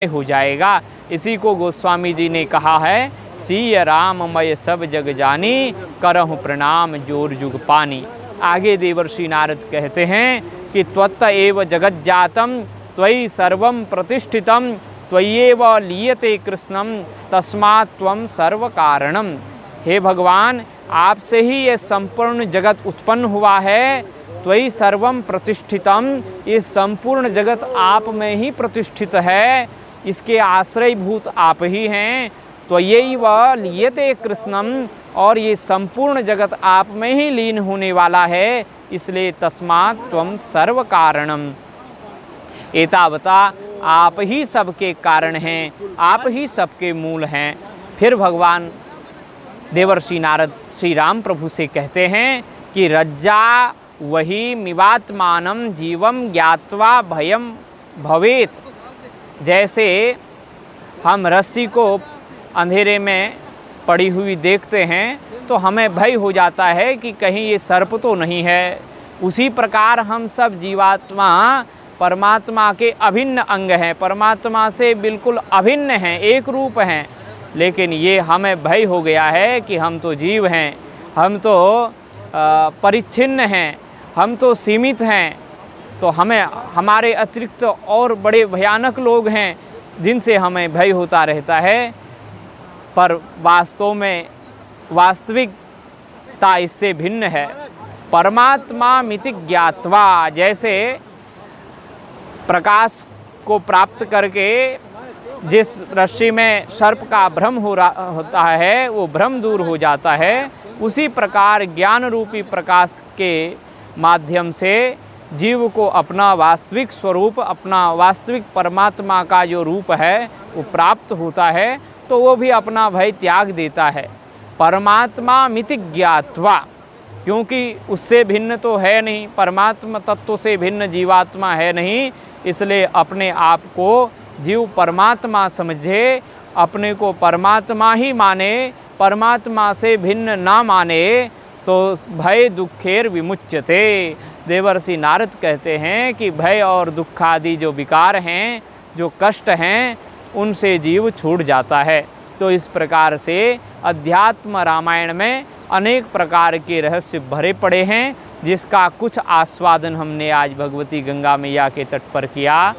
हो जाएगा। इसी को गोस्वामी जी ने कहा है, सीय राममय सब जग जानी, करहु प्रणाम जोर जुग पानी। आगे देवर्षि नारद कहते हैं कि त्वत्त एव जगत जातम त्वयि सर्वम प्रतिष्ठितम त्वय्येव लीयते कृष्णम तस्मात् त्वं सर्व कारणम। हे भगवान, आपसे ही ये संपूर्ण जगत उत्पन्न हुआ है। त्वयि सर्वम प्रतिष्ठितम, ये संपूर्ण जगत आप में ही प्रतिष्ठित है, इसके आश्रयभूत आप ही हैं। त्वय्यैव लीयते कृष्णम, और ये संपूर्ण जगत आप में ही लीन होने वाला है, इसलिए तस्मात् त्वं सर्व कारणम। एतावता आप ही सबके कारण हैं, आप ही सबके मूल हैं। फिर भगवान देवर्षि नारद श्री राम प्रभु से कहते हैं कि रज्जा वही मिवात्मानम जीवम ज्ञात्वा भयम भवेत। जैसे हम रस्सी को अंधेरे में पड़ी हुई देखते हैं तो हमें भय हो जाता है कि कहीं ये सर्प तो नहीं है, उसी प्रकार हम सब जीवात्मा परमात्मा के अभिन्न अंग हैं, परमात्मा से बिल्कुल अभिन्न हैं, एक रूप हैं। लेकिन ये हमें भय हो गया है कि हम तो जीव हैं, हम तो परिच्छिन्न हैं, हम तो सीमित हैं, तो हमें हमारे अतिरिक्त और बड़े भयानक लोग हैं जिनसे हमें भय होता रहता है। पर वास्तव में वास्तविकता इससे भिन्न है। परमात्मा मिति ज्ञात्वा, जैसे प्रकाश को प्राप्त करके जिस रस्सी में सर्प का भ्रम होता है वो भ्रम दूर हो जाता है, उसी प्रकार ज्ञान रूपी प्रकाश के माध्यम से जीव को अपना वास्तविक स्वरूप, अपना वास्तविक परमात्मा का जो रूप है वो प्राप्त होता है, तो वो भी अपना भय त्याग देता है। परमात्मा मिति ज्ञात्वा, क्योंकि उससे भिन्न तो है नहीं, परमात्मा तत्व से भिन्न जीवात्मा है नहीं, इसलिए अपने आप को जीव परमात्मा समझे, अपने को परमात्मा ही माने, परमात्मा से भिन्न ना माने, तो भय दुखेर विमुच्यते। देवर्षि नारद कहते हैं कि भय और दुख आदि जो विकार हैं, जो कष्ट हैं, उनसे जीव छूट जाता है। तो इस प्रकार से अध्यात्म रामायण में अनेक प्रकार के रहस्य भरे पड़े हैं, जिसका कुछ आस्वादन हमने आज भगवती गंगा मैया के तट पर किया।